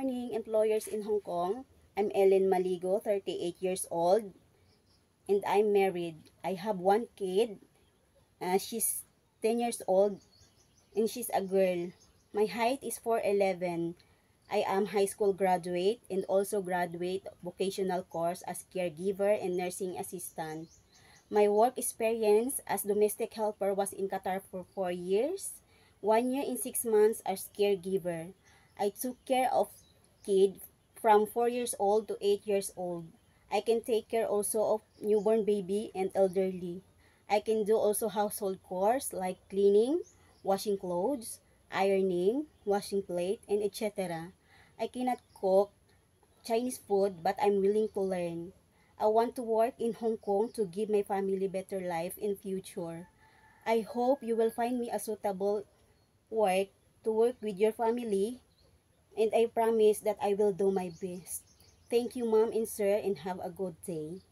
morning, employers in Hong Kong. I'm Ellen Maligo, 38 years old, and I'm married. I have one kid. She's 10 years old, and she's a girl. My height is 4'11". I am high school graduate and also graduate vocational course as caregiver and nursing assistant. My work experience as domestic helper was in Qatar for 4 years, 1 year and 6 months as caregiver. I took care of kids from 4 years old to 8 years old. I can take care also of newborn baby and elderly. I can do also household chores like cleaning, washing clothes, ironing, washing plate, and etc. I cannot cook Chinese food, but I'm willing to learn. I want to work in Hong Kong to give my family better life in future. I hope you will find me a suitable work to work with your family, and I promise that I will do my best. Thank you, Mom and Sir, and have a good day.